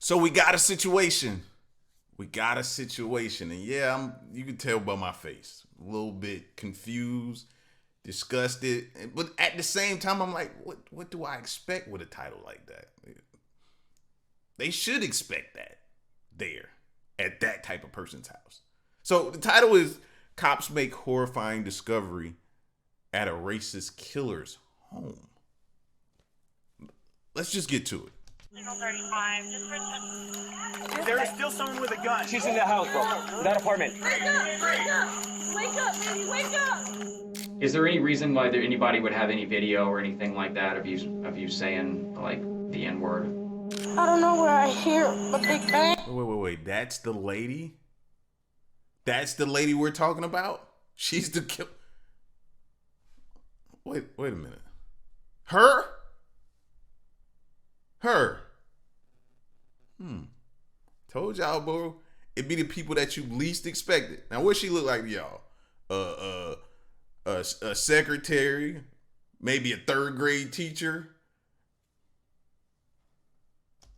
So we got a situation. And yeah, you can tell by my face. A little bit confused, disgusted. But at the same time, I'm like, what do I expect with a title like that? They should expect that there at that type of person's house. So the title is Cops Make Horrifying Discovery at a Racist Killer's Home. Let's just get to it. There is still someone with a gun. She's in the house, bro. That apartment. Wake up! Wake up, baby! Wake up! Is there any reason why anybody would have any video or anything like that of you saying like the N-word? I don't know where I hear a big bang. Wait. That's the lady? That's the lady we're talking about? She's the killer. Wait a minute. Her? Told y'all, bro. It be the people that you least expected. Now, what she look like to y'all? A secretary, maybe a third grade teacher.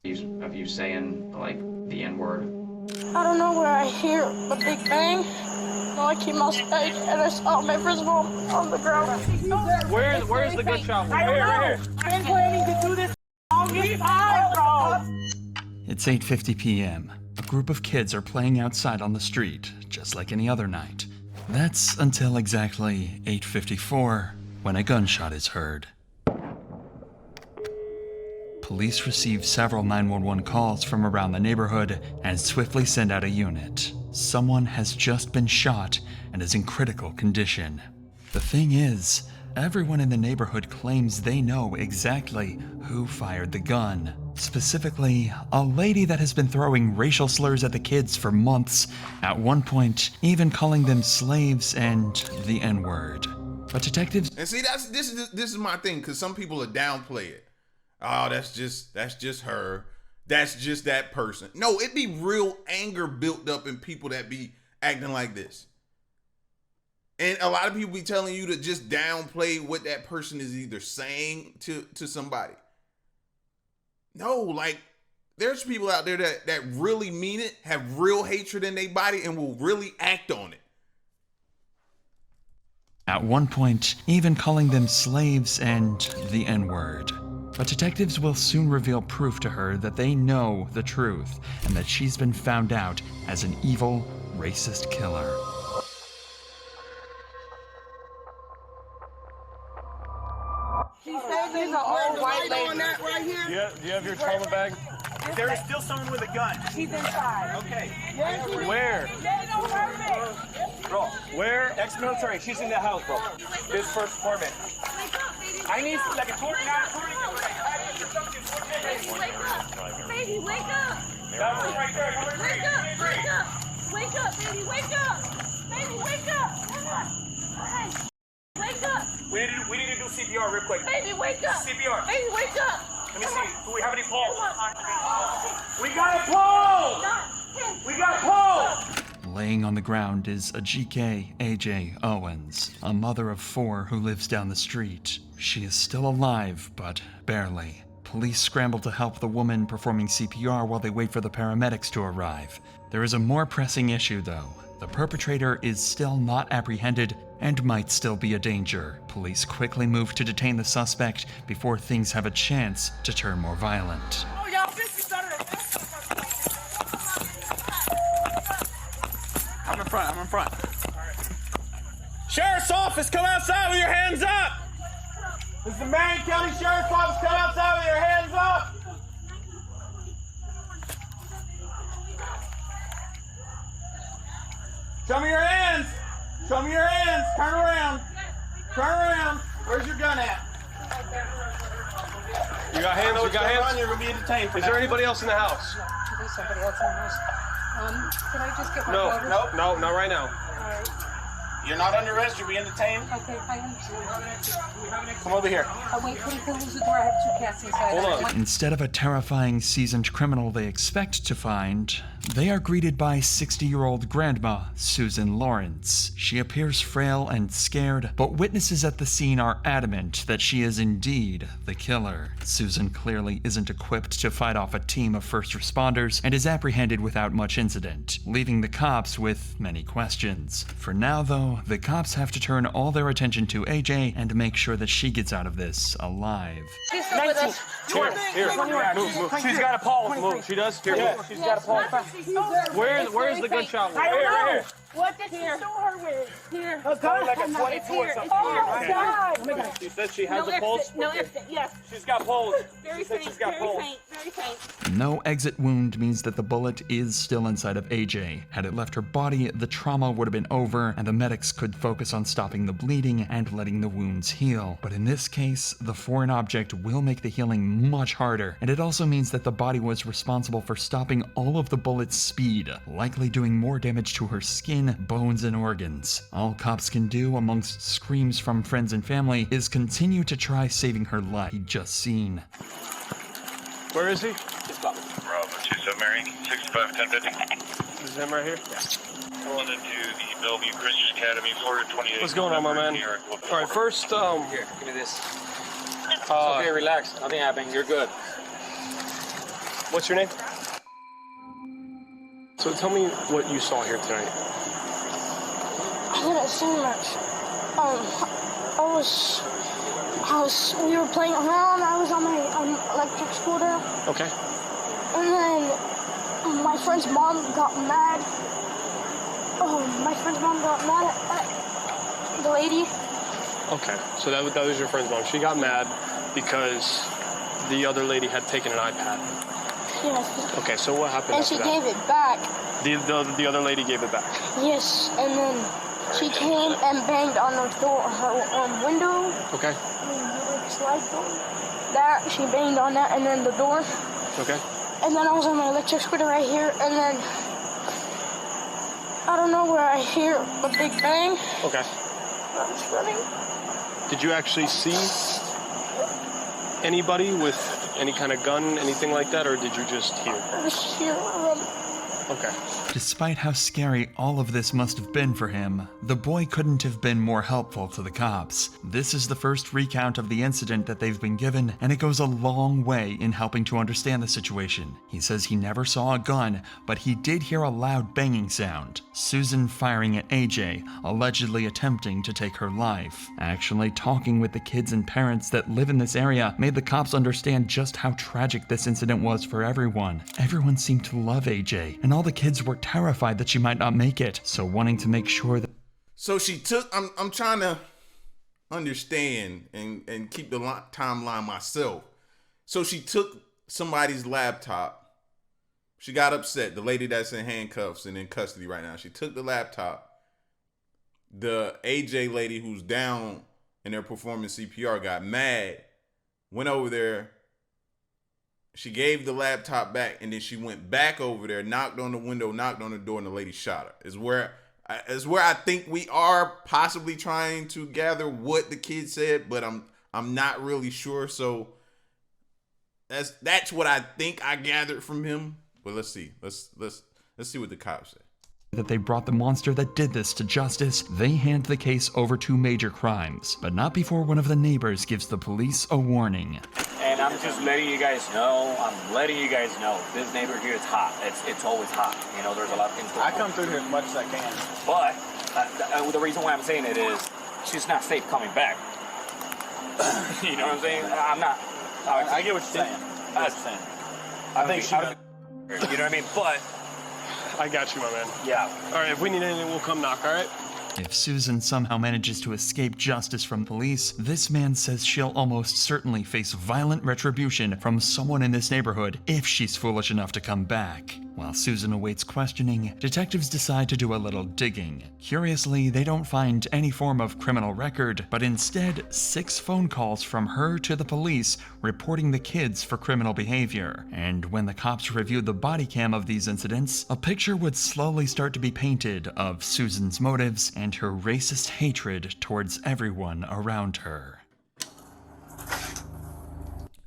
Of you saying like the N-word? I don't know where I hear a big bang. So I came outside and I saw my principal on the ground. Where's the gunshot? Right here. I've been planning to do this all this time, bro. It's 8:50 p.m. A group of kids are playing outside on the street, just like any other night. That's until exactly 8:54, when a gunshot is heard. Police receive several 911 calls from around the neighborhood and swiftly send out a unit. Someone has just been shot and is in critical condition. The thing is, everyone in the neighborhood claims they know exactly who fired the gun. Specifically, a lady that has been throwing racial slurs at the kids for months, at one point even calling them slaves and the N-word. But detectives... And see, this is my thing, because some people are downplay it. Oh, that's just her. That's just that person. No, it be real anger built up in people that be acting like this. And a lot of people be telling you to just downplay what that person is either saying to somebody. No, like, there's people out there that really mean it, have real hatred in their body, and will really act on it. At one point, even calling them slaves and the N-word. But detectives will soon reveal proof to her that they know the truth and that she's been found out as an evil, racist killer. She said there's an old white lady. Do you have your trauma bag? There is still someone with a gun. She's inside. Okay. Where? They don't hurt me. Bro, where? Ex-military. She's in the house, bro. This first apartment. I need like a tour now. Baby, wake up. Baby, wake up. That one right there. Wake up. Wake up. Wake up, baby, wake up. Baby, wake up. Come on. Hey, wake up. We need to do CPR real quick. Baby, wake up. CPR. Baby, wake up. Let me see. Do we have any pulse? Come We got a pulse! on. We got pulse! Laying on the ground is a GK AJ Owens, a mother of 4 who lives down the street. She is still alive, but barely. Police scramble to help the woman performing CPR while they wait for the paramedics to arrive. There is a more pressing issue, though. The perpetrator is still not apprehended and might still be a danger. Police quickly move to detain the suspect before things have a chance to turn more violent. Oh, y'all 50 better. I'm in front. Sheriff's office, come outside with your hands up. This is the Marion County Sheriff's Office, come outside with your hands up. Show me your hands. Show me your hands. Turn around. Turn around. Where's your gun at? You got hands? You got hands? You're going to be detained. Is there anybody else in the house? There's somebody else in the house. Can I just get my No, water? no, not right now. All right. You're not under arrest. You're being detained. Okay, I understand. Come over here. Wait, please close the door. I have 2 cats inside. Hold on. Instead of a terrifying seasoned criminal they expect to find, they are greeted by 60-year-old grandma Susan Lawrence. She appears frail and scared, but witnesses at the scene are adamant that she is indeed the killer. Susan clearly isn't equipped to fight off a team of first responders and is apprehended without much incident, leaving the cops with many questions. For now, though, the cops have to turn all their attention to AJ and make sure that she gets out of this alive. She's still with us. Here. Move. She's got a pulse. Move. She does? Here. Yeah, she's got a pulse. Where's the gunshot wound? Here. What did she stole her with? Here. It's probably like a 22 or something. Oh, God. She says she has a pulse? No exit, yes. She's got pulse. Very She said faint, she's got very pulse. faint, very faint. No exit wound means that the bullet is still inside of AJ. Had it left her body, the trauma would have been over, and the medics could focus on stopping the bleeding and letting the wounds heal. But in this case, the foreign object will make the healing much harder, and it also means that the body was responsible for stopping all of the bullet's speed, likely doing more damage to her skin, bones, and organs. All cops can do, amongst screams from friends and family, is continue to try saving her life he'd just seen. Where is he? Bravo 2 submarine, 65 1050. This is him right here? Pulling into the Bellevue Christian Academy, Florida 28. What's going on, my man? All right, first, Here, give me this. It's okay, relax. Nothing happened. You're good. what's your name? So tell me what you saw here tonight. I didn't see much. We were playing around. I was on my electric scooter. Okay. And then my friend's mom got mad. My friend's mom got mad at the lady. Okay, so that was your friend's mom. She got mad because the other lady had taken an iPad. Yes. Okay, so what happened And after she that? gave it back. The other lady gave it back. Yes, and then she came and banged on her door, her window. Okay. Slide door. That, she banged on that, and then the door. Okay. And then I was on my electric scooter right here, and then I don't know where I hear a big bang. Okay. I was running. Did you actually see anybody with any kind of gun, anything like that, or did you just hear? I was here running. Okay. Despite how scary all of this must have been for him, the boy couldn't have been more helpful to the cops. This is the first recount of the incident that they've been given, and it goes a long way in helping to understand the situation. He says he never saw a gun, but he did hear a loud banging sound. Susan firing at AJ, allegedly attempting to take her life. Actually, talking with the kids and parents that live in this area made the cops understand just how tragic this incident was for everyone. Everyone seemed to love AJ, and all the kids were terrified that she might not make it, so wanting to make sure that... So she took, I'm trying to understand and keep the timeline myself. So she took somebody's laptop. She got upset. The lady that's in handcuffs and in custody right now. She took the laptop. The AJ lady who's down and they're performing CPR got mad, went over there. She gave the laptop back, and then she went back over there, knocked on the window, knocked on the door, and the lady shot her. Is where I think we are possibly trying to gather what the kid said, but I'm not really sure. So that's what I think I gathered from him. But let's see. Let's see what the cops say. That they brought the monster that did this to justice, they hand the case over to Major Crimes, but not before one of the neighbors gives the police a warning. And I'm just letting you guys know, this neighborhood here is hot. It's always hot. You know, there's a lot of things going on. I come through here as much as I can. But the reason why I'm saying it is she's not safe coming back. You know what I'm saying? I'm not. I get what you're saying. I think she... You know what I mean? But... I got you, my man. Yeah. All right, if we need anything, we'll come knock, all right? If Susan somehow manages to escape justice from police, this man says she'll almost certainly face violent retribution from someone in this neighborhood if she's foolish enough to come back. While Susan awaits questioning, detectives decide to do a little digging. Curiously, they don't find any form of criminal record, but instead 6 phone calls from her to the police reporting the kids for criminal behavior. And when the cops reviewed the body cam of these incidents, a picture would slowly start to be painted of Susan's motives and her racist hatred towards everyone around her.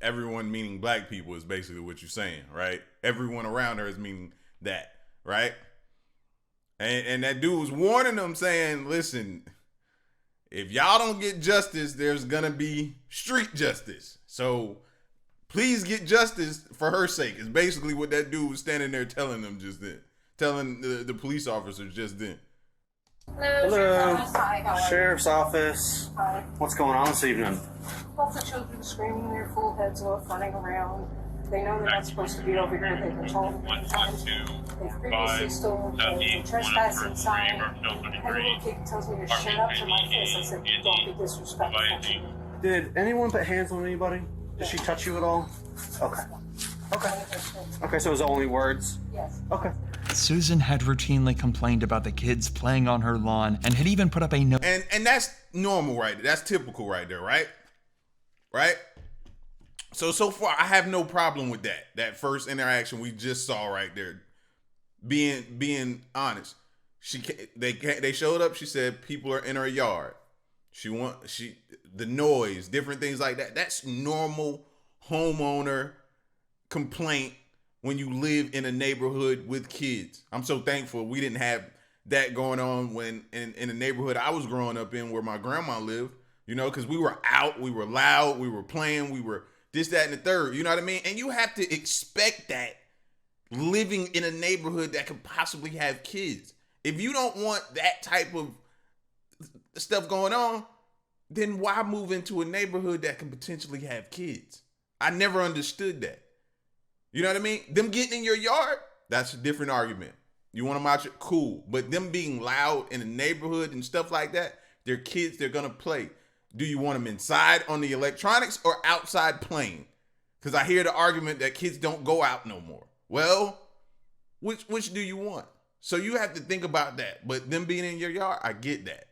Everyone meaning black people is basically what you're saying, right? Everyone around her is meaning that, right? And that dude was warning them, saying, listen, if y'all don't get justice, there's gonna be street justice. So please get justice for her sake, is basically what that dude was standing there telling them just then. Telling the police officers just then. Hello. Hi, Sheriff's Office. Hi. What's going on this evening? Lots of children screaming their full heads off, running around. They know they're not supposed to be over here. They've been told many times. They've previously stolen the trespassing sign. And the little kid tells me to shut up to my face. I said, don't be disrespectful to me. Did anyone put hands on anybody? Did she touch you at all? Okay. Okay, so it was only words? Yes. Okay. Susan had routinely complained about the kids playing on her lawn and had even put up a note. And that's normal right there. That's typical right there, right? Right? So far, I have no problem with that. That first interaction we just saw right there. Being honest. They showed up, she said people are in her yard. The noise, different things like that. That's normal homeowner complaint when you live in a neighborhood with kids. I'm so thankful we didn't have that going on when in the neighborhood I was growing up in where my grandma lived, you know, because we were out, we were loud, we were playing, we were this, that, and the third, you know what I mean? And you have to expect that living in a neighborhood that could possibly have kids. If you don't want that type of stuff going on, then why move into a neighborhood that can potentially have kids? I never understood that. You know what I mean? Them getting in your yard, that's a different argument. You want them out your, cool. But them being loud in a neighborhood and stuff like that, they're kids, they're going to play. Do you want them inside on the electronics or outside playing? Because I hear the argument that kids don't go out no more. Well, which do you want? So you have to think about that. But them being in your yard, I get that.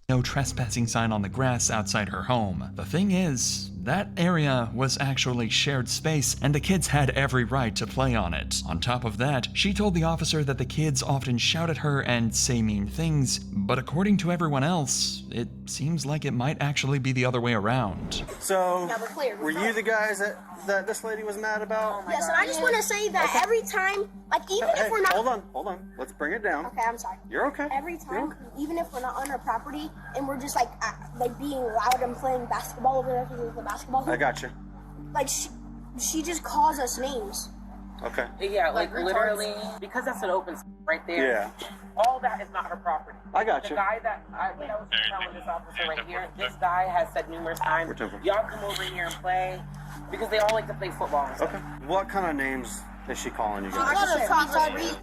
No trespassing sign on the grass outside her home. The thing is, that area was actually shared space and the kids had every right to play on it. On top of that, she told the officer that the kids often shout at her and say mean things, but according to everyone else, it seems like it might actually be the other way around. So, were you the guys that this lady was mad about? Yes, and I just want to say that every time, like even if we're not... Hold on. Let's bring it down. Okay, I'm sorry. You're okay. Every time, even if we're not on her property, and we're just like being loud and playing basketball over there because of the basketball hoop. I got you. Like she just calls us names. Okay. Yeah, like literally, because that's an open right there. Yeah. All that is not her property. I got you. The guy that I was telling this officer right here, this guy has said numerous times, y'all come over here and play, because they all like to play football and stuff. Okay. What kind of names is she calling you She guys? calls us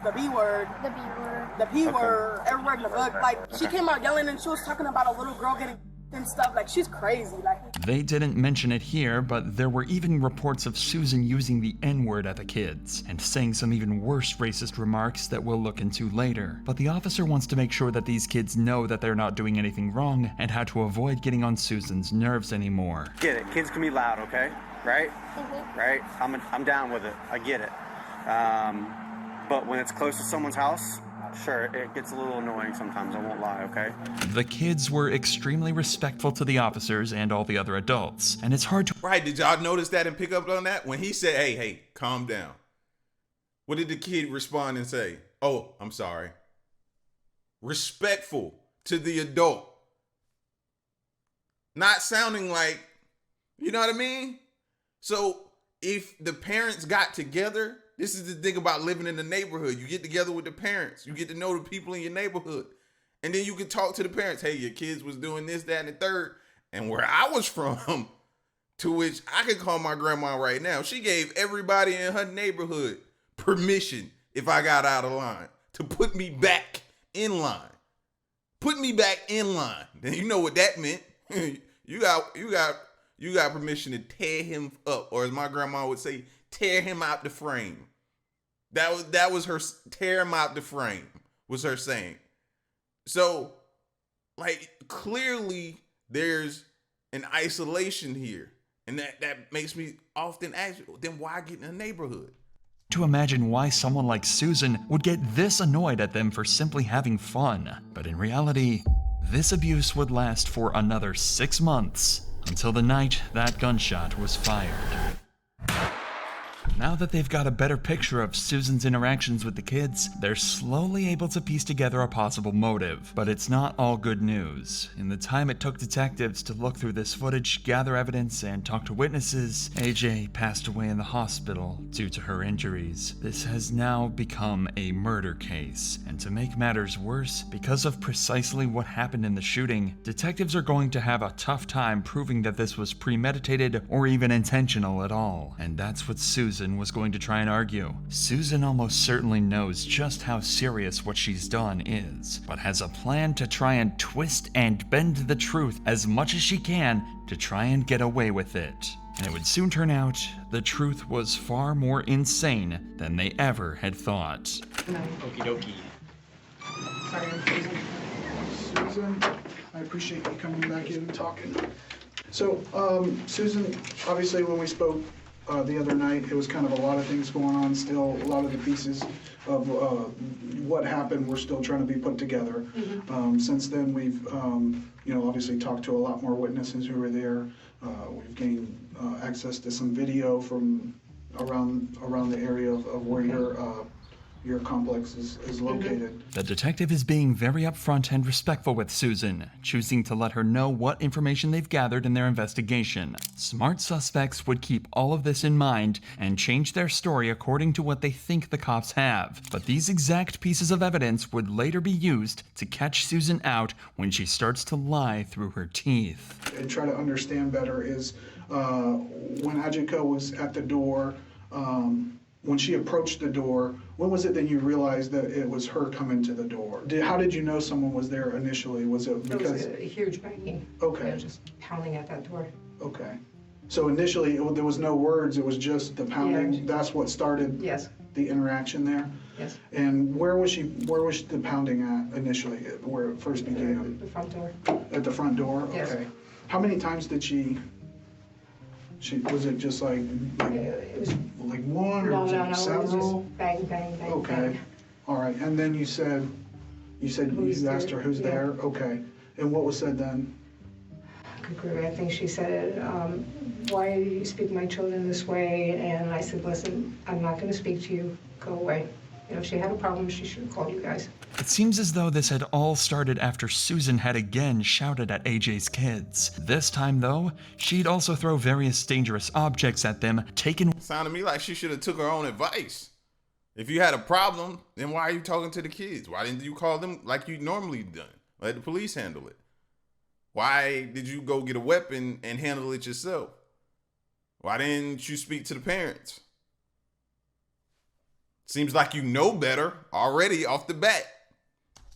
The B word. the B word. The P word. Everywhere in the book. Like, she came out yelling and she was talking about a little girl getting and stuff. Like, she's crazy. Like, They didn't mention it here, but there were even reports of Susan using the N-word at the kids and saying some even worse racist remarks that we'll look into later. But the officer wants to make sure that these kids know that they're not doing anything wrong and how to avoid getting on Susan's nerves anymore. Get it. Kids can be loud, okay? Right? Right? I'm down with it. I get it. But when it's close to someone's house, sure, it gets a little annoying sometimes, I won't lie, okay? The kids were extremely respectful to the officers and all the other adults, and it's hard to... Right, did y'all notice that and pick up on that? When he said, hey, calm down. What did the kid respond and say? Oh, I'm sorry. Respectful to the adult. Not sounding like, you know what I mean? So if the parents got together, this is the thing about living in the neighborhood. You get together with the parents. You get to know the people in your neighborhood. And then you can talk to the parents. Hey, your kids was doing this, that, and the third. And where I was from, to which I could call my grandma right now, she gave everybody in her neighborhood permission, if I got out of line, to put me back in line. Put me back in line. Then you know what that meant. You got permission to tear him up. Or as my grandma would say, tear him out the frame. That was her, tear him out the frame, was her saying. So, like, clearly there's an isolation here. And that makes me often ask, then why get in the neighborhood? To imagine why someone like Susan would get this annoyed at them for simply having fun. But in reality, this abuse would last for another 6 months, until the night that gunshot was fired. Now that they've got a better picture of Susan's interactions with the kids, they're slowly able to piece together a possible motive. But it's not all good news. In the time it took detectives to look through this footage, gather evidence, and talk to witnesses, AJ passed away in the hospital due to her injuries. This has now become a murder case. And to make matters worse, because of precisely what happened in the shooting, detectives are going to have a tough time proving that this was premeditated or even intentional at all. And that's what Susan was going to try and argue. Susan almost certainly knows just how serious what she's done is, but has a plan to try and twist and bend the truth as much as she can to try and get away with it. And it would soon turn out the truth was far more insane than they ever had thought. Okie dokie. Sorry, I'm freezing. Susan, I appreciate you coming back in and talking. So, Susan, obviously when we spoke the other night, it was kind of a lot of things going on still. A lot of the pieces of what happened were still trying to be put together. Mm-hmm. Since then, we've obviously talked to a lot more witnesses who were there. We've gained access to some video from around the area of where your complex is located. The detective is being very upfront and respectful with Susan, choosing to let her know what information they've gathered in their investigation. Smart suspects would keep all of this in mind and change their story according to what they think the cops have. But these exact pieces of evidence would later be used to catch Susan out when she starts to lie through her teeth. And try to understand better is when Ajiko was at the door, when she approached the door, when was it that you realized that it was her coming to the door? How did you know someone was there initially? Was it because... It was a huge banging. Okay. They were just pounding at that door. Okay. So initially, there was no words, it was just the pounding? Yeah. That's what started the interaction there? Yes. And where was the pounding at initially, where it first began? The front door. At the front door? Yes. Okay. How many times did she was it just like it was, like one or no, was it no, several? It was just bang, bang, bang. Okay. Bang. All right. And then you said you asked her who's there. Okay. And what was said then? I think she said, why do you speak to my children this way? And I said, listen, I'm not going to speak to you. Go away. If she had a problem, she should have called you guys. It seems as though this had all started after Susan had again shouted at AJ's kids. This time, though, she'd also throw various dangerous objects at them, Sounded to me like she should have took her own advice. If you had a problem, then why are you talking to the kids? Why didn't you call them like you normally done? Let the police handle it. Why did you go get a weapon and handle it yourself? Why didn't you speak to the parents? Seems like you know better already off the bat.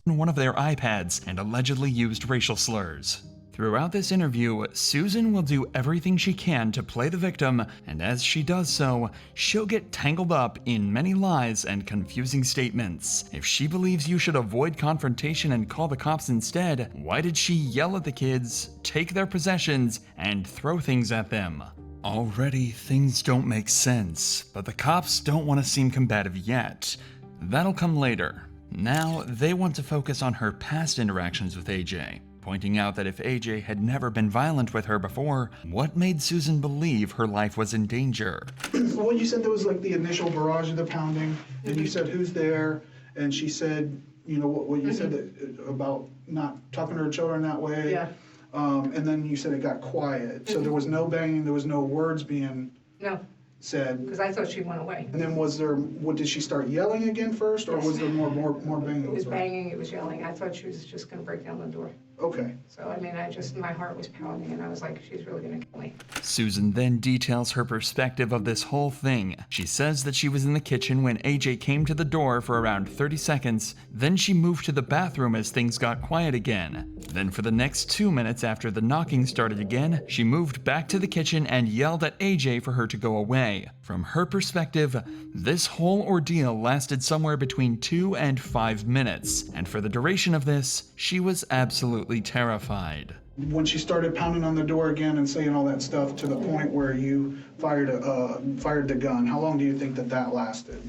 One of their iPads and allegedly used racial slurs. Throughout this interview, Susan will do everything she can to play the victim, and as she does so, she'll get tangled up in many lies and confusing statements. If she believes you should avoid confrontation and call the cops instead, why did she yell at the kids, take their possessions, and throw things at them? Already, things don't make sense, but the cops don't want to seem combative yet. That'll come later. Now, they want to focus on her past interactions with AJ, pointing out that if AJ had never been violent with her before, what made Susan believe her life was in danger? Well, you said there was like the initial barrage of the pounding, and you said, who's there? And she said, you know, what you said about not talking to her children that way. Yeah. And then you said it got quiet. So there was no banging, there was no words being said. Because I thought she went away. And then did she start yelling again first, or was there more banging? It was banging, it was yelling. I thought she was just going to break down the door. Okay. So, I mean, my heart was pounding, and I was like, she's really gonna kill me. Susan then details her perspective of this whole thing. She says that she was in the kitchen when AJ came to the door for around 30 seconds, then she moved to the bathroom as things got quiet again. Then for the next 2 minutes after the knocking started again, she moved back to the kitchen and yelled at AJ for her to go away. From her perspective, this whole ordeal lasted somewhere between 2 and 5 minutes, and for the duration of this, she was absolutely terrified. When she started pounding on the door again and saying all that stuff to the point where you fired the gun, how long do you think that lasted?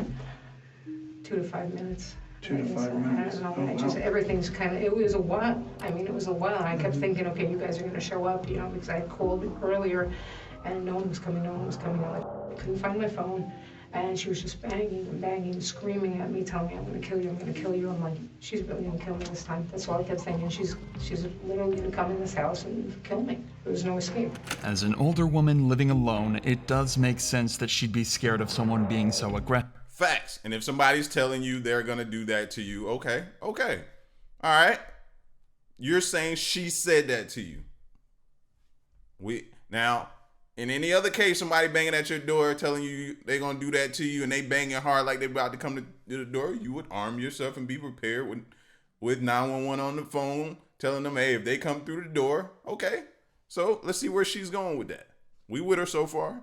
2 to 5 minutes. 2 to 5 minutes. I don't know. Everything's kind of, it was a while. I mean, it was a while. And I kept thinking, okay, you guys are going to show up, you know, because I had called earlier and no one was coming. I couldn't find my phone. And she was just banging and banging, screaming at me, telling me, I'm going to kill you, I'm going to kill you. I'm like, she's really going to kill me this time. That's all I kept thinking. She's literally going to come in this house and kill me. There was no escape. As an older woman living alone, it does make sense that she'd be scared of someone being so aggressive. Facts. And if somebody's telling you they're going to do that to you, okay. All right. You're saying she said that to you. Now, in any other case, somebody banging at your door telling you they're going to do that to you and they banging hard like they're about to come to the door, you would arm yourself and be prepared with 911 on the phone, telling them, hey, if they come through the door, okay. So let's see where she's going with that. We with her so far.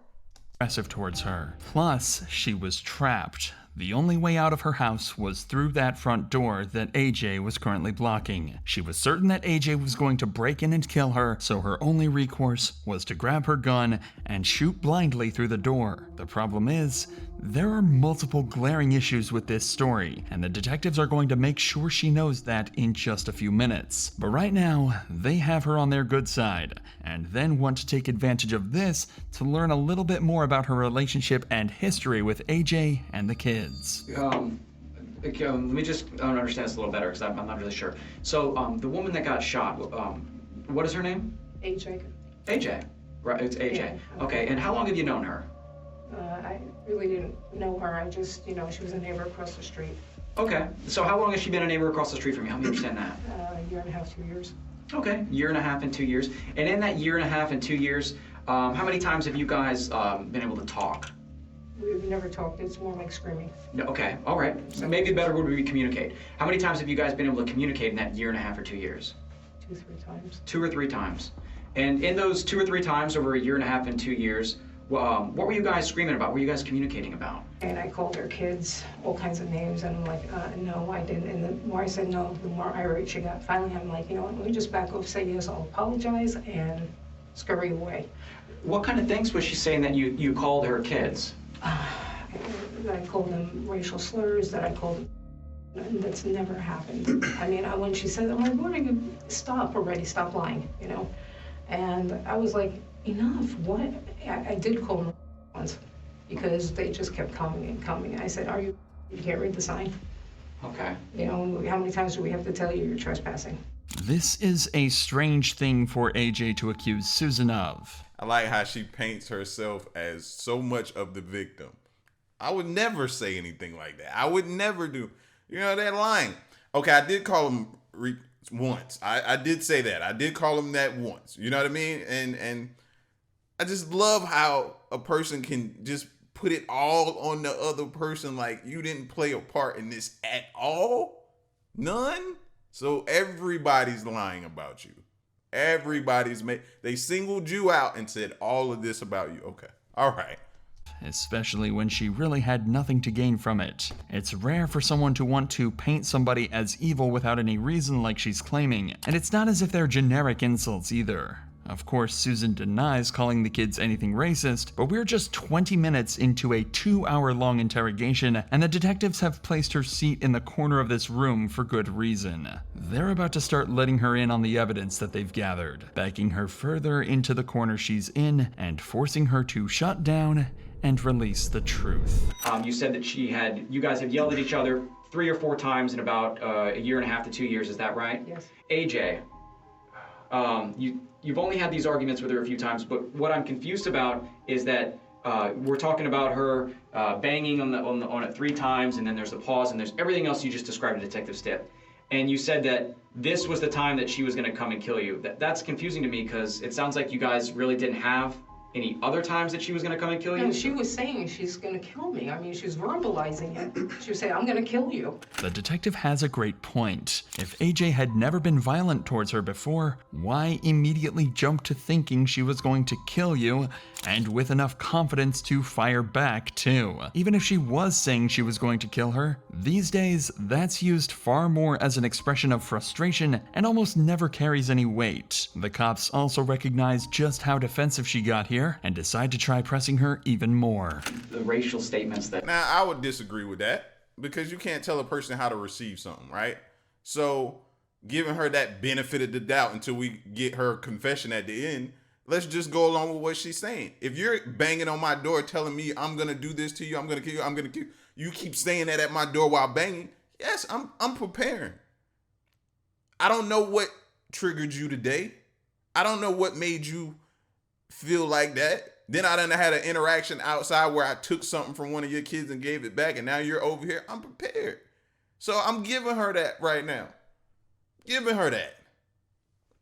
Aggressive towards her. Plus, she was trapped. The only way out of her house was through that front door that AJ was currently blocking. She was certain that AJ was going to break in and kill her, so her only recourse was to grab her gun and shoot blindly through the door. The problem is, there are multiple glaring issues with this story, and the detectives are going to make sure she knows that in just a few minutes. But right now, they have her on their good side, and then want to take advantage of this to learn a little bit more about her relationship and history with AJ and the kids. Let me just understand this a little better, because I'm not really sure. So, the woman that got shot, what is her name? AJ. AJ, right, it's AJ. Yeah. Okay, and how long have you known her? I really didn't know her. I just, you know, she was a neighbor across the street. Okay, so how long has she been a neighbor across the street from you? Help me understand that. A year and a half, 2 years. Okay, year and a half and 2 years. And in that year and a half and 2 years, how many times have you guys been able to talk? We've never talked. It's more like screaming. No, okay, all right. So maybe better would we communicate. How many times have you guys been able to communicate in that year and a half or 2 years? 2 or 3 times. 2 or 3 times. And in those 2 or 3 times over a year and a half and 2 years, what were you guys screaming about? What were you guys communicating about? And I called her kids all kinds of names, and I'm like, no, I didn't. And the more I said no, the more irate she got. Finally, I'm like, you know what, let me just back off, say yes, I'll apologize, and scurry away. What kind of things was she saying that you called her kids? That I called them racial slurs, that I called them, that's never happened. I mean, when she said, I'm like, what are you, stop already, stop lying, you know? And I was like, enough, what? I did call them once because they just kept coming and coming. I said, you can't read the sign? Okay. You know, how many times do we have to tell you you're trespassing? This is a strange thing for AJ to accuse Susan of. I like how she paints herself as so much of the victim. I would never say anything like that. I would never do, you know, that lying. Okay, I did call him once. I did say that. I did call him that once. You know what I mean? And I just love how a person can just put it all on the other person, like you didn't play a part in this at all. None. So everybody's lying about you. They singled you out and said all of this about you. Okay. All right. Especially when she really had nothing to gain from it. It's rare for someone to want to paint somebody as evil without any reason like she's claiming, and it's not as if they're generic insults either. Of course, Susan denies calling the kids anything racist, but we're just 20 minutes into a 2-hour-long interrogation, and the detectives have placed her seat in the corner of this room for good reason. They're about to start letting her in on the evidence that they've gathered, backing her further into the corner she's in, and forcing her to shut down and release the truth. You said that you guys have yelled at each other 3 or 4 times in about a year and a half to 2 years, is that right? Yes. AJ, you've only had these arguments with her a few times, but what I'm confused about is that we're talking about her banging on it 3 times, and then there's the pause, and there's everything else you just described to Detective Stitt. and you said that this was the time that she was going to come and kill you. That's confusing to me because it sounds like you guys really didn't have any other times that she was going to come and kill you? No, she was saying she's going to kill me. I mean, she was verbalizing it. She was saying, I'm going to kill you. The detective has a great point. If AJ had never been violent towards her before, why immediately jump to thinking she was going to kill you, and with enough confidence to fire back too? Even if she was saying she was going to kill her, these days that's used far more as an expression of frustration and almost never carries any weight. The cops also recognize just how defensive she got here and decide to try pressing her even more. The racial statements that... Now, I would disagree with that because you can't tell a person how to receive something, right? So giving her that benefit of the doubt until we get her confession at the end, let's just go along with what she's saying. If you're banging on my door telling me I'm going to do this to you, I'm going to kill you, I'm going to kill you, you keep saying that at my door while banging, yes, I'm preparing. I don't know what triggered you today. I don't know what made you feel like that. Then I done had an interaction outside where I took something from one of your kids and gave it back, and now you're over here. I'm prepared. So I'm giving her that right now. Giving her that.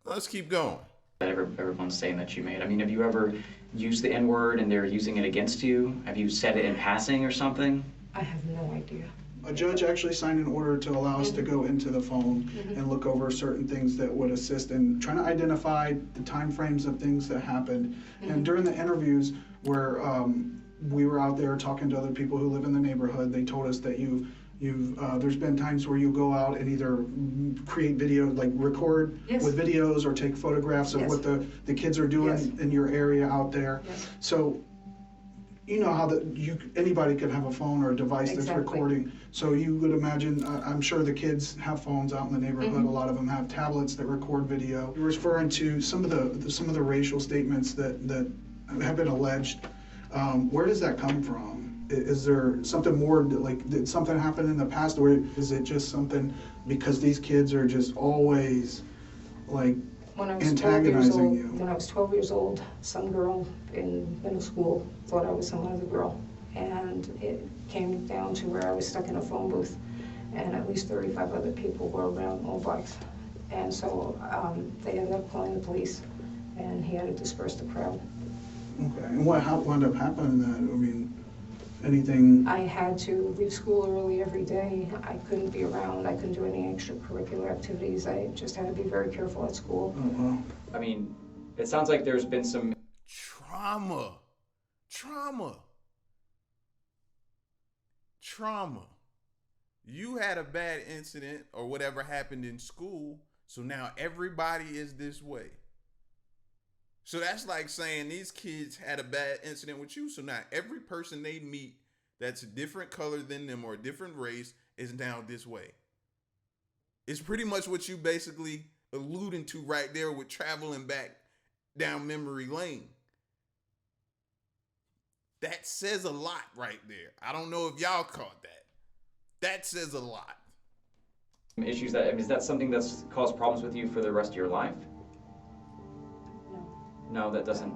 Let's keep going. Everyone's saying that you made. I mean, have you ever used the N-word and they're using it against you? Have you said it in passing or something? I have no idea. A judge actually signed an order to allow us to go into the phone and look over certain things that would assist in trying to identify the time frames of things that happened. And during the interviews where we were out there talking to other people who live in the neighborhood, they told us that there's been times where you go out and either create video, like record with videos or take photographs of what the kids are doing in your area out there. So you know how anybody could have a phone or a device that's recording. So you would imagine, I'm sure the kids have phones out in the neighborhood. A lot of them have tablets that record video. You're referring to some of the racial statements that have been alleged. Where does that come from? Is there something more, like, did something happen in the past, or is it just something because these kids are just always like antagonizing you? When I was 12 years old, some girl in middle school thought I was some other girl. And it came down to where I was stuck in a phone booth and at least 35 other people were around on bikes. And so they ended up calling the police and he had to disperse the crowd. Okay, and what wound up happening then? I mean, anything? I had to leave school early every day. I couldn't be around. I couldn't do any extracurricular activities. I just had to be very careful at school. Oh, wow. I mean, it sounds like there's been some trauma. You had a bad incident or whatever happened in school, so now everybody is this way. So that's like saying these kids had a bad incident with you, so now every person they meet that's a different color than them or a different race is now this way. It's pretty much what you basically alluding to right there with traveling back down memory lane. That says a lot right there. I don't know if y'all caught that. That says a lot. Issues that, I mean, is that something that's caused problems with you for the rest of your life? No, that doesn't.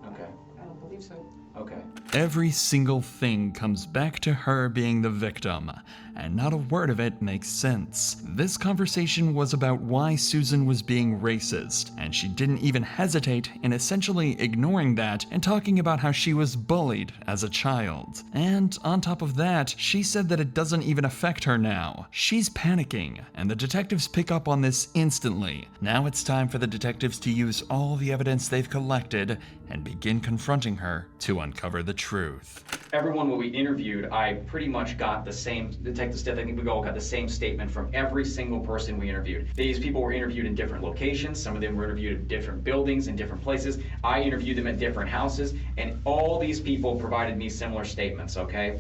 Okay. I don't believe so. Okay. Every single thing comes back to her being the victim, and not a word of it makes sense. This conversation was about why Susan was being racist, and she didn't even hesitate in essentially ignoring that and talking about how she was bullied as a child. And on top of that, she said that it doesn't even affect her now. She's panicking, and the detectives pick up on this instantly. Now it's time for the detectives to use all the evidence they've collected and begin confronting her to uncover the truth. Everyone when we interviewed, I pretty much got the same, Detective Steph, I think we all got the same statement from every single person we interviewed. These people were interviewed in different locations. Some of them were interviewed in different buildings, in different places. I interviewed them at different houses, and all these people provided me similar statements, okay?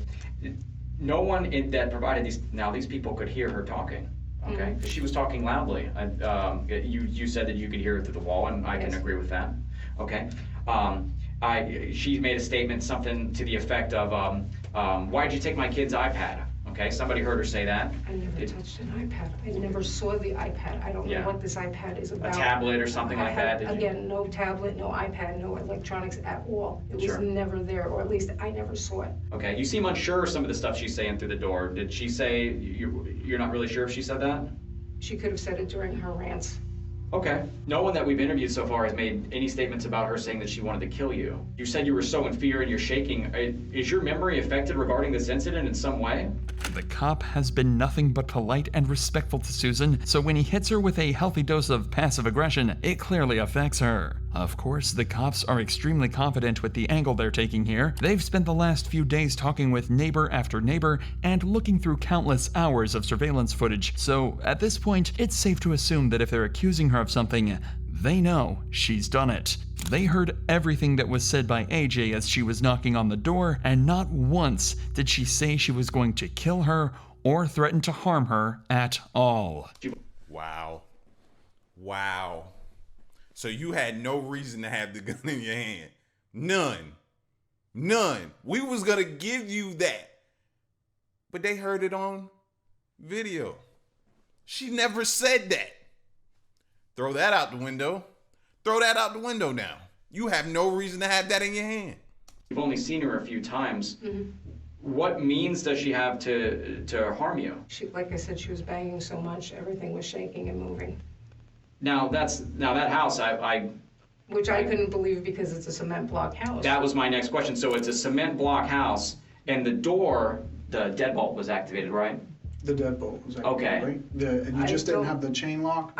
No one that provided these, now these people could hear her talking, okay? Because she was talking loudly. You said that you could hear it through the wall, and I can agree with that, okay? She made a statement, something to the effect of, why'd you take my kid's iPad? Okay, somebody heard her say that. I never touched an iPad. I never saw the iPad. I don't know what this iPad is about. A tablet or something like that? Again, no tablet, no iPad, no electronics at all. It was never there, or at least I never saw it. Okay, you seem unsure of some of the stuff she's saying through the door. Did she say, you're not really sure if she said that? She could have said it during her rants. Okay. No one that we've interviewed so far has made any statements about her saying that she wanted to kill you. You said you were so in fear and you're shaking. Is your memory affected regarding this incident in some way? The cop has been nothing but polite and respectful to Susan, so when he hits her with a healthy dose of passive aggression, it clearly affects her. Of course, the cops are extremely confident with the angle they're taking here. They've spent the last few days talking with neighbor after neighbor and looking through countless hours of surveillance footage, so at this point, it's safe to assume that if they're accusing her of something, they know she's done it. They heard everything that was said by AJ as she was knocking on the door, and not once did she say she was going to kill her or threaten to harm her at all. Wow. Wow. So you had no reason to have the gun in your hand. None. None. We was gonna give you that. But they heard it on video. She never said that. Throw that out the window. Throw that out the window now. You have no reason to have that in your hand. You've only seen her a few times. What means does she have to harm you? She, like I said, she was banging so much, everything was shaking and moving. Now that house, Which I couldn't believe because it's a cement block house. That was my next question. So it's a cement block house, and the door, the deadbolt was activated, right? The deadbolt was activated, okay. Right? And you just didn't have the chain lock?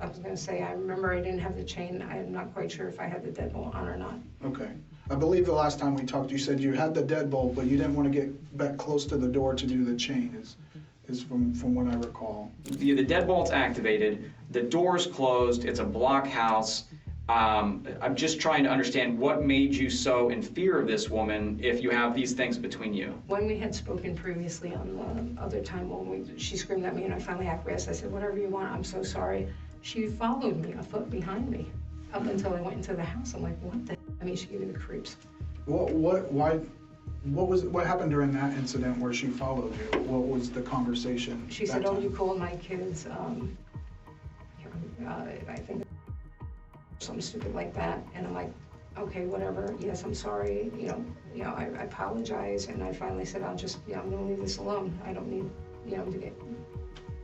I was going to say, I remember I didn't have the chain. I'm not quite sure if I had the deadbolt on or not. Okay. I believe the last time we talked, you said you had the deadbolt, but you didn't want to get back close to the door to do the chain, is from what I recall. The deadbolt's activated, the door's closed, it's a block house. I'm just trying to understand what made you so in fear of this woman if you have these things between you. When we had spoken previously on the other time when she screamed at me and I finally acquiesced, I said, whatever you want, I'm so sorry. She followed me a foot behind me up until I went into the house. I'm like, what the? I mean, she gave me the creeps. What happened during that incident where she followed you? What was the conversation? She said, oh, you called my kids, I think something stupid like that. And I'm like, okay, whatever. Yes, I'm sorry. I apologize. And I finally said, I'm gonna leave this alone. I don't need, to get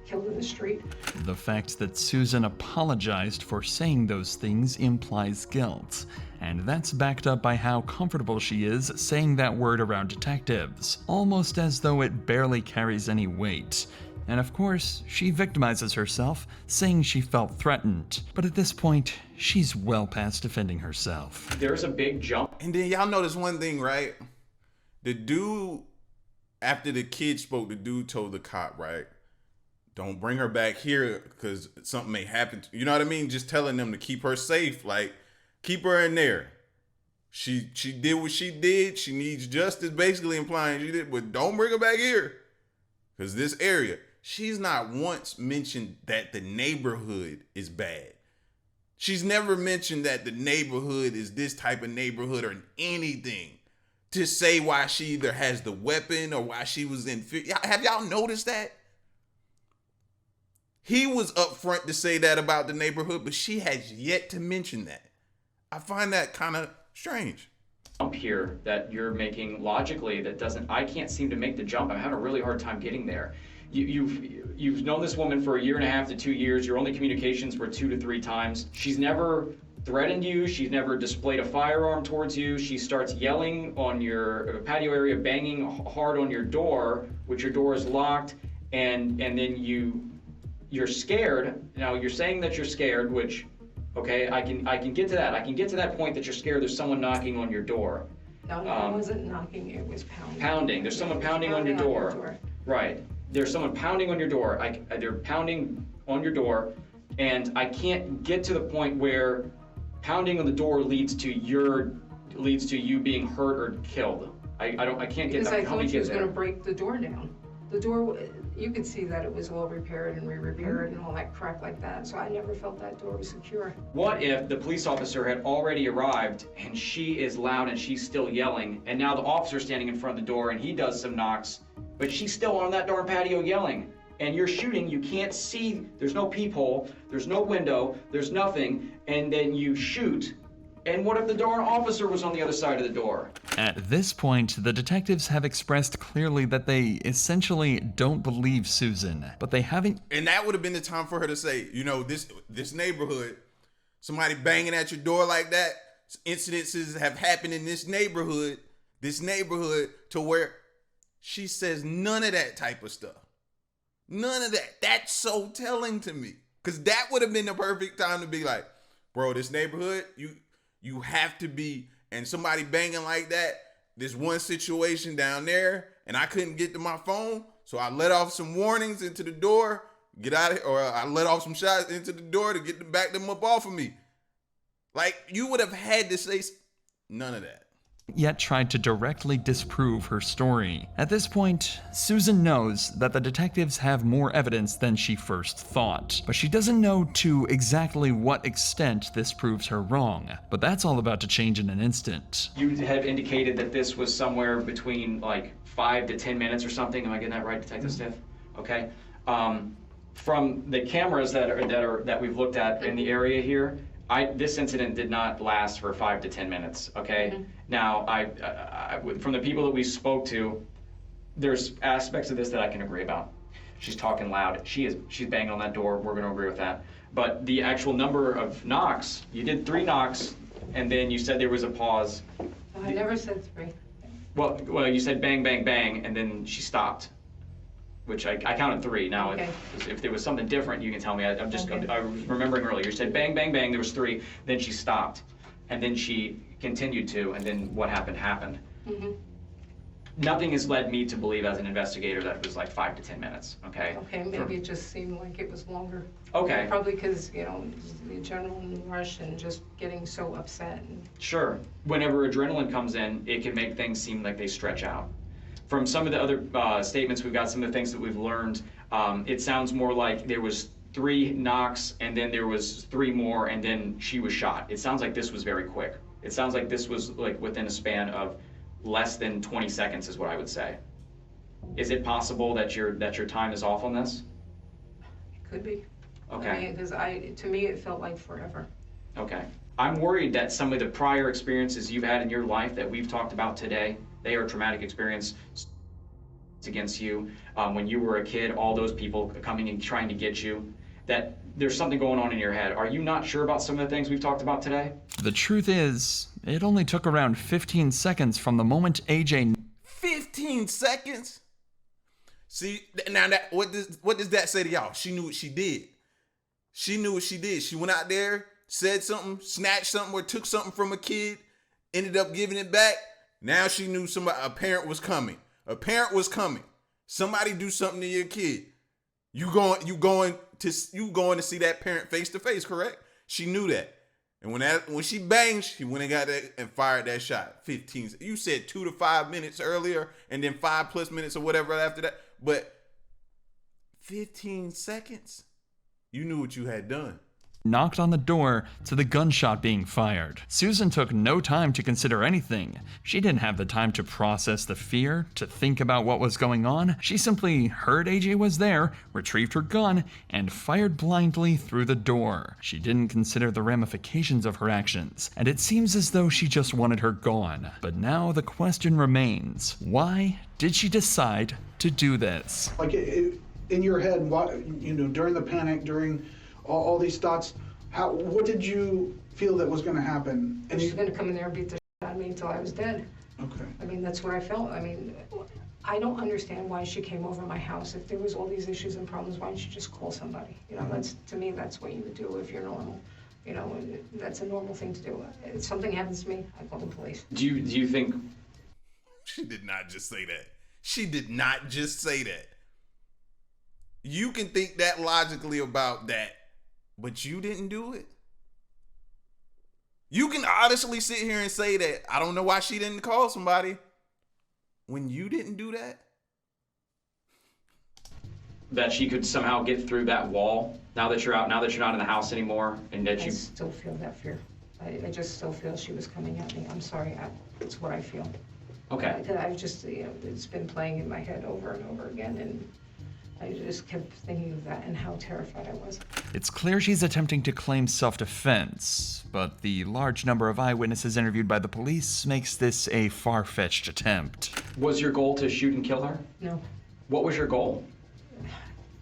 killed in the street. The fact that Susan apologized for saying those things implies guilt, and that's backed up by how comfortable she is saying that word around detectives, almost as though it barely carries any weight. And of course, she victimizes herself, saying she felt threatened. But at this point, she's well past defending herself. There's a big jump. And then y'all notice one thing, right? The dude, after the kid spoke, the dude told the cop, right? Don't bring her back here because something may happen. You know what I mean? Just telling them to keep her safe. Like, keep her in there. She did what she did. She needs justice, basically implying she did. But don't bring her back here. Because this area, she's not once mentioned that the neighborhood is bad. She's never mentioned that the neighborhood is this type of neighborhood or anything to say why she either has the weapon or why she was in fear. Have y'all noticed that? He was upfront to say that about the neighborhood, but she has yet to mention that. I find that kind of strange. Jump here that you're making logically I can't seem to make the jump. I'm having a really hard time getting there. You've known this woman for 1.5 to 2 years. Your only communications were 2 to 3 times. She's never threatened you. She's never displayed a firearm towards you. She starts yelling on your patio area, banging hard on your door, which your door is locked, and then you're scared. Now you're saying that you're scared, which, okay, I can get to that. I can get to that point that you're scared there's someone knocking on your door. No, it wasn't knocking, it was pounding. Pounding. There's someone pounding on your door. Right. There's someone pounding on your door. They're pounding on your door, and I can't get to the point where pounding on the door leads to you being hurt or killed. I can't get that. Because I thought she was going to break the door down. The door, you could see that it was well repaired and re-repaired and all that crap like that, so I never felt that door was secure. What if the police officer had already arrived and she is loud and she's still yelling, and now the officer's standing in front of the door and he does some knocks, but she's still on that door patio yelling, and you're shooting, you can't see, there's no peephole, there's no window, there's nothing, and then you shoot, And what if the door officer was on the other side of the door? At this point, the detectives have expressed clearly that they essentially don't believe Susan, but they haven't. And that would have been the time for her to say, you know, this neighborhood, somebody banging at your door like that, incidences have happened in this neighborhood to where she says none of that type of stuff. None of that. That's so telling to me. Because that would have been the perfect time to be like, bro, this neighborhood, you have to be, and somebody banging like that, this one situation down there, and I couldn't get to my phone, so I let off some warnings into the door, get out of here, or I let off some shots into the door to get them, back them up off of me. Like, you would have had to say none of that. Yet tried to directly disprove her story. At this point, Susan knows that the detectives have more evidence than she first thought, but she doesn't know to exactly what extent this proves her wrong. But that's all about to change in an instant. You have indicated that this was somewhere between like 5 to 10 minutes or something. Am I getting that right, Detective Stiff? Okay. From the cameras that we've looked at in the area here, this incident did not last for 5 to 10 minutes, okay? Mm-hmm. Now, from the people that we spoke to, there's aspects of this that I can agree about. She's talking loud. She's banging on that door. We're gonna agree with that. But the actual number of knocks, you did 3 knocks, and then you said there was a pause. I never said 3. Well, you said bang, bang, bang, and then she stopped, which I counted 3. Now, okay. If there was something different, you can tell me. I was remembering earlier. You said bang, bang, bang, there was 3, then she stopped. And then she continued to, and then what happened. Mm-hmm. Nothing has led me to believe as an investigator that it was like 5 to 10 minutes, okay? Okay, maybe it just seemed like it was longer. Okay. Probably because, you know, the adrenaline rush and just getting so upset. Sure. Whenever adrenaline comes in, it can make things seem like they stretch out. From some of the other statements we've got, some of the things that we've learned, it sounds more like there was 3 knocks and then there was 3 more and then she was shot. It sounds like this was very quick. It sounds like this was like within a span of less than 20 seconds is what I would say. Is it possible that your time is off on this? It could be. Okay. I mean, because to me it felt like forever. Okay. I'm worried that some of the prior experiences you've had in your life that we've talked about today, they are a traumatic experience against you. When you were a kid, all those people coming and trying to get you, that there's something going on in your head. Are you not sure about some of the things we've talked about today? The truth is, it only took around 15 seconds from the moment AJ... 15 seconds? See, now what does that say to y'all? She knew what she did. She knew what she did. She went out there, said something, snatched something, or took something from a kid, ended up giving it back. Now she knew a parent was coming. A parent was coming. Somebody do something to your kid. You going to see that parent face to face, correct? She knew that. And when she banged, she went and got that and fired that shot. 15. You said 2 to 5 minutes earlier, and then 5+ minutes or whatever after that. But 15 seconds, you knew what you had done. Knocked on the door to the gunshot being fired. Susan took no time to consider anything. She didn't have the time to process the fear, to think about what was going on. She simply heard AJ was there, retrieved her gun, and fired blindly through the door. She didn't consider the ramifications of her actions, and it seems as though she just wanted her gone. But now the question remains, why did she decide to do this? Like in your head, during the panic, during all these thoughts, what did you feel that was going to happen? And she's going to come in there and beat the shit out of me until I was dead. Okay. I mean, that's what I felt. I mean, I don't understand why she came over my house. If there was all these issues and problems, why didn't she just call somebody? You know, to me, that's what you would do if you're normal. You know, that's a normal thing to do. If something happens to me, I call the police. Do you think... She did not just say that. She did not just say that. You can think that logically about that, but you didn't do it. You can honestly sit here and say that I don't know why she didn't call somebody when you didn't do that. That she could somehow get through that wall now that you're out, now that you're not in the house anymore, and that I still feel that fear. I just still feel she was coming at me. I'm sorry, it's what I feel. Okay. I've just, it's been playing in my head over and over again, and I just kept thinking of that and how terrified I was. It's clear she's attempting to claim self-defense, but the large number of eyewitnesses interviewed by the police makes this a far-fetched attempt. Was your goal to shoot and kill her? No. What was your goal?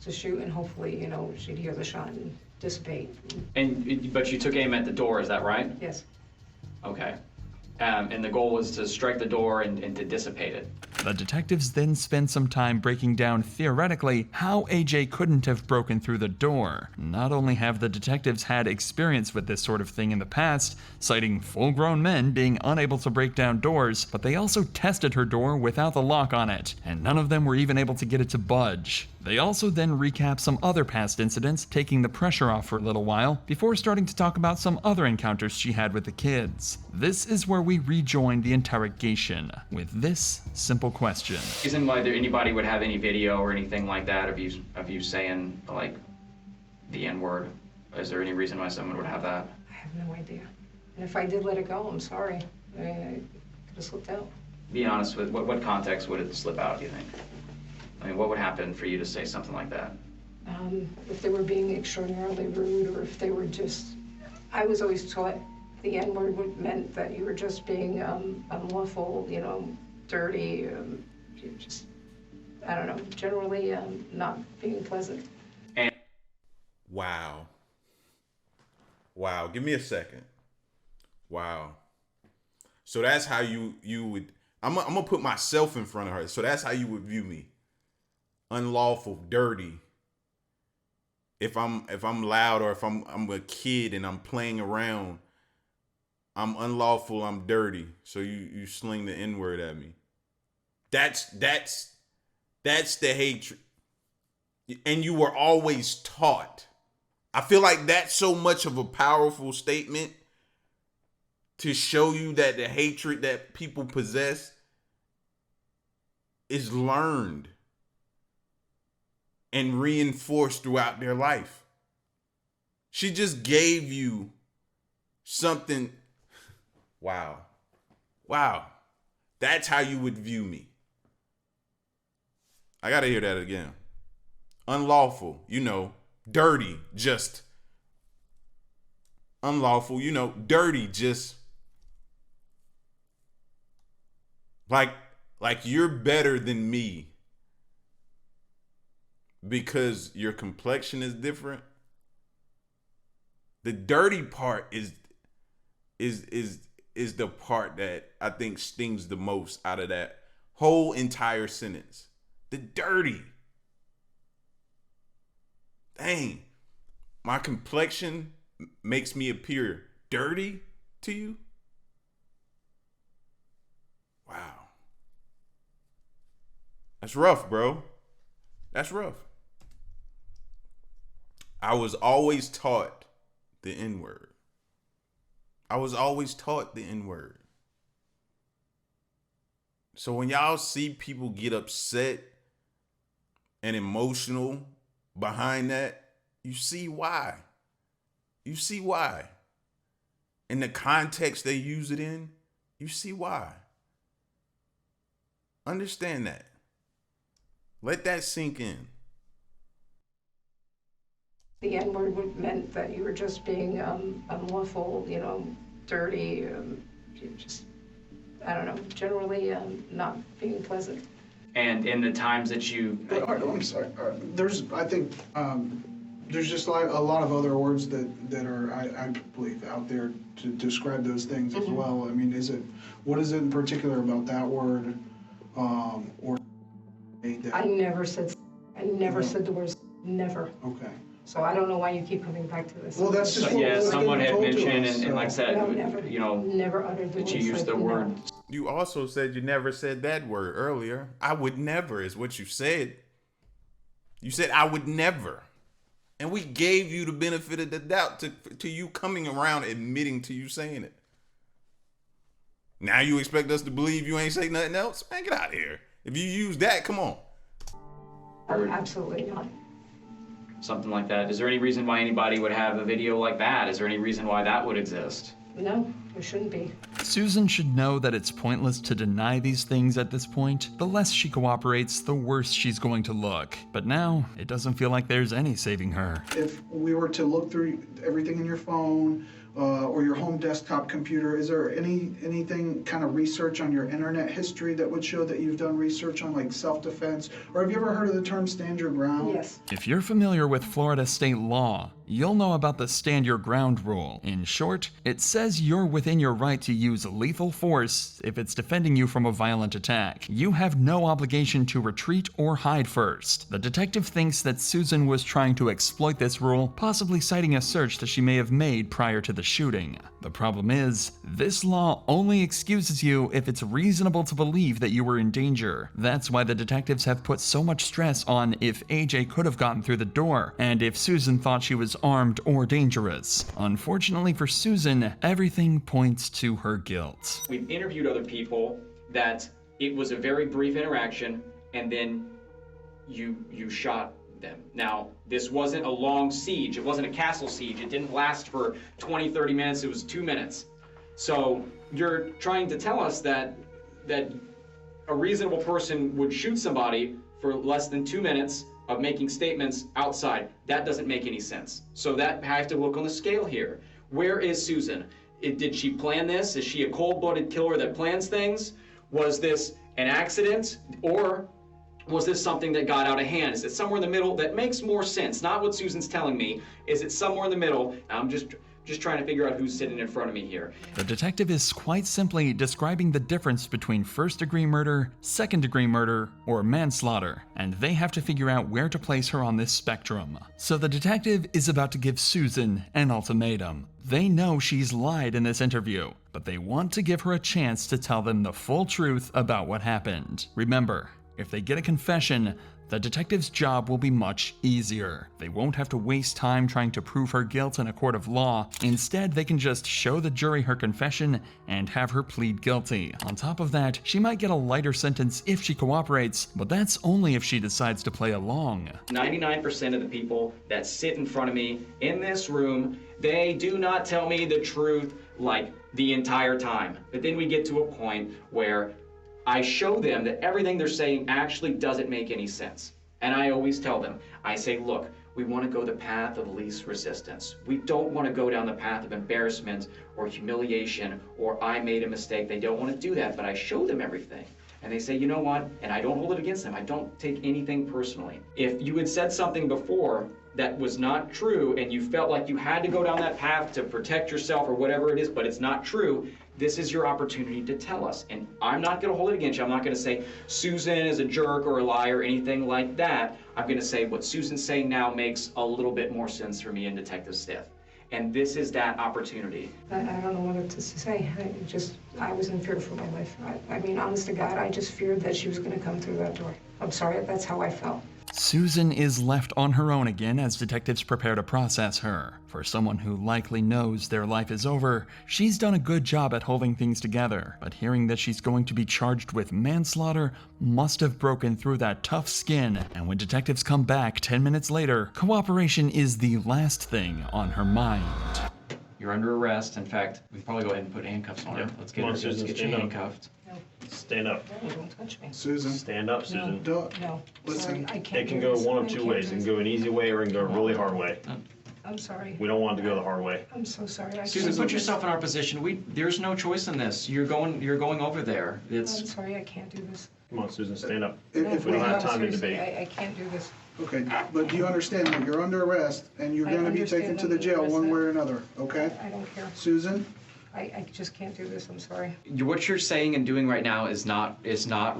To shoot and hopefully, you know, she'd hear the shot and dissipate. But you took aim at the door, is that right? Yes. Okay. And the goal was to strike the door and to dissipate it. The detectives then spend some time breaking down, theoretically, how AJ couldn't have broken through the door. Not only have the detectives had experience with this sort of thing in the past, citing full-grown men being unable to break down doors, but they also tested her door without the lock on it, and none of them were even able to get it to budge. They also then recap some other past incidents, taking the pressure off for a little while, before starting to talk about some other encounters she had with the kids. This is where we rejoin the interrogation, with this simple question. Reason why anybody would have any video or anything like that of you saying, like, the N-word? Is there any reason why someone would have that? I have no idea. And if I did let it go, I'm sorry. I could have slipped out. Be honest with what context would it slip out, do you think? I mean, what would happen for you to say something like that? If they were being extraordinarily rude, or if they were just... I was always taught the N-word meant that you were just being unlawful, you know, dirty, just, I don't know, generally not being pleasant. And wow. Wow, give me a second. Wow. So that's how you would, I'm gonna put myself in front of her. So that's how you would view me. Unlawful, dirty. If I'm loud, or if I'm a kid and I'm playing around, I'm unlawful, I'm dirty. So you sling the N-word at me. That's the hatred. And you were always taught. I feel like that's so much of a powerful statement to show you that the hatred that people possess is learned and reinforced throughout their life. She just gave you something. Wow. Wow. That's how you would view me. I gotta hear that again. Unlawful, you know, dirty, just. Unlawful, you know, dirty, just. Like you're better than me because your complexion is different. The dirty part is the part that I think stings the most out of that whole entire sentence. The dirty. Dang. My complexion makes me appear dirty to you? Wow. That's rough, bro. That's rough. I was always taught the N-word. I was always taught the N-word. So when y'all see people get upset and emotional behind that, you see why. You see why. In the context they use it in, you see why. Understand that. Let that sink in. The N-word meant that you were just being unlawful, you know, dirty, just, I don't know, generally not being pleasant. And in the times that you... I'm sorry. There's, I think, there's just like a lot of other words that are, I believe, out there to describe those things as well. I mean, what is it in particular about that word, or... I never said the words never. Okay. So I don't know why you keep coming back to this. Well, that's just what yeah, someone had mentioned, us, and like I said, no, never, you know, never uttered the that you words used like the word. no. You also said you never said that word earlier. I would never is what you said. You said I would never. And we gave you the benefit of the doubt to you coming around admitting to you saying it. Now you expect us to believe you ain't say nothing else? Man, get out of here. If you use that, come on. Absolutely not. Something like that. Is there any reason why anybody would have a video like that? Is there any reason why that would exist? No, it shouldn't be. Susan should know that it's pointless to deny these things at this point. The less she cooperates, the worse she's going to look. But now, it doesn't feel like there's any saving her. If we were to look through everything in your phone or your home desktop computer, is there anything kind of research on your internet history that would show that you've done research on like self-defense? Or have you ever heard of the term stand your ground? Yes. If you're familiar with Florida state law, you'll know about the stand your ground rule. In short, it says you're within your right to use lethal force if it's defending you from a violent attack. You have no obligation to retreat or hide first. The detective thinks that Susan was trying to exploit this rule, possibly citing a search that she may have made prior to the shooting. The problem is, this law only excuses you if it's reasonable to believe that you were in danger. That's why the detectives have put so much stress on if AJ could have gotten through the door, and if Susan thought she was armed or dangerous. Unfortunately for Susan, everything points to her guilt. We've interviewed other people that it was a very brief interaction and then you shot them. Now, this wasn't a long siege. It wasn't a castle siege. It didn't last for 20, 30 minutes. It was 2 minutes. So you're trying to tell us that a reasonable person would shoot somebody for less than 2 minutes of making statements outside. That doesn't make any sense. So that I have to look on the scale here. Where is Susan? Did she plan this? Is she a cold-blooded killer that plans things? Was this an accident? Or was this something that got out of hand? Is it somewhere in the middle? That makes more sense. Not what Susan's telling me. Is it somewhere in the middle? I'm just trying to figure out who's sitting in front of me here. The detective is quite simply describing the difference between first-degree murder, second-degree murder, or manslaughter, and they have to figure out where to place her on this spectrum. So the detective is about to give Susan an ultimatum. They know she's lied in this interview, but they want to give her a chance to tell them the full truth about what happened. Remember, if they get a confession, the detective's job will be much easier. They won't have to waste time trying to prove her guilt in a court of law. Instead, they can just show the jury her confession and have her plead guilty. On top of that, she might get a lighter sentence if she cooperates, but that's only if she decides to play along. 99% of the people that sit in front of me in this room, they do not tell me the truth like the entire time. But then we get to a point where I show them that everything they're saying actually doesn't make any sense. And I always tell them, I say, look, we want to go the path of least resistance. We don't want to go down the path of embarrassment or humiliation or I made a mistake. They don't want to do that, but I show them everything. And they say, you know what? And I don't hold it against them. I don't take anything personally. If you had said something before that was not true and you felt like you had to go down that path to protect yourself or whatever it is, but it's not true, this is your opportunity to tell us. And I'm not going to hold it against you. I'm not going to say Susan is a jerk or a liar or anything like that. I'm going to say what Susan's saying now makes a little bit more sense for me and Detective Stiff. And this is that opportunity. I don't know what to say. I was in fear for my life. I mean, honest to God, I just feared that she was going to come through that door. I'm sorry, that's how I felt. Susan is left on her own again as detectives prepare to process her. For someone who likely knows their life is over, she's done a good job at holding things together, but hearing that she's going to be charged with manslaughter must have broken through that tough skin, and when detectives come back 10 minutes later, cooperation is the last thing on her mind. You're under arrest. In fact, we can probably go ahead and put handcuffs on her. Let's get her handcuffed. Stand up. No, don't touch me. Susan. Stand up, Susan. No. Listen. Sorry, I can't. It can go one of two ways. It can go an easy way or it can go a really hard way. I'm sorry. We don't want it to go the hard way. I'm so sorry. Susan, put yourself in our position. There's no choice in this. You're going over there. I'm sorry, I can't do this. Come on, Susan, stand up. If we don't have No, time to seriously, debate. I can't do this. Okay, but do you understand that you're under arrest and you're I going to be understand taken to the under jail arrest. one way or another, okay? I don't care. Susan? I just can't do this. I'm sorry. What you're saying and doing right now is not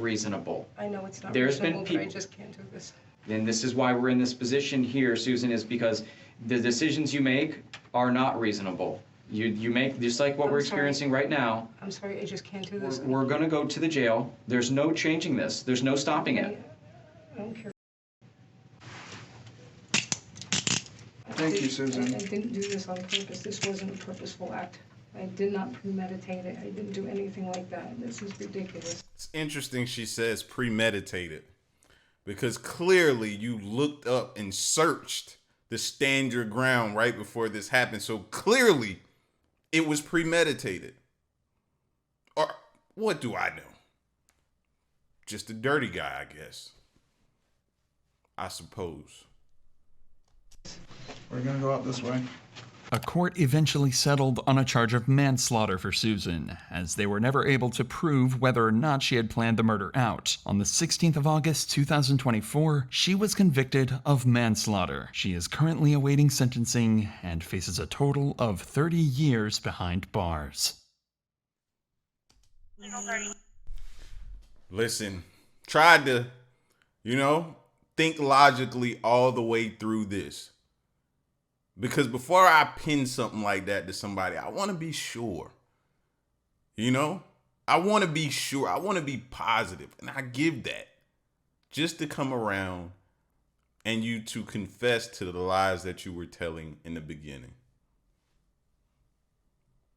reasonable. I know it's not There's reasonable, been but I people. just can't do this. And this is why we're in this position here, Susan, is because the decisions you make are not reasonable. You make, just like what I'm we're sorry. experiencing right now, I'm sorry, I just can't do this. we're gonna go to the jail. There's no changing this. There's no stopping it. I don't care. Thank you, Susan. I didn't do this on purpose. This wasn't a purposeful act. I did not premeditate it. I didn't do anything like that. This is ridiculous. It's interesting she says premeditated, because clearly you looked up and searched the stand your ground right before this happened. So clearly it was premeditated. Or what do I know? Just a dirty guy, I guess. I suppose. We're gonna go out this way. A court eventually settled on a charge of manslaughter for Susan, as they were never able to prove whether or not she had planned the murder out. On the 16th of August, 2024, she was convicted of manslaughter. She is currently awaiting sentencing and faces a total of 30 years behind bars. Listen, tried to, think logically all the way through this. Because before I pin something like that to somebody, I want to be sure. I want to be sure. I want to be positive. And I give that just to come around and you to confess to the lies that you were telling in the beginning.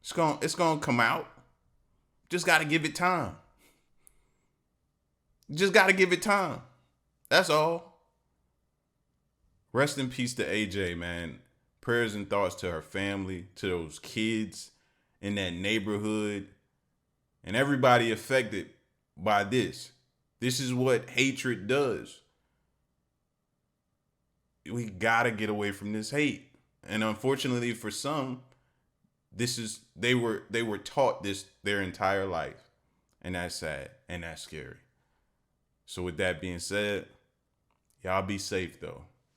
It's going to come out. Just got to give it time. Just got to give it time. That's all. Rest in peace to AJ, man. Prayers and thoughts to her family, to those kids in that neighborhood, and everybody affected by this. This is what hatred does. We gotta get away from this hate. And unfortunately for some, they were taught this their entire life. And that's sad and that's scary. So with that being said, y'all be safe though.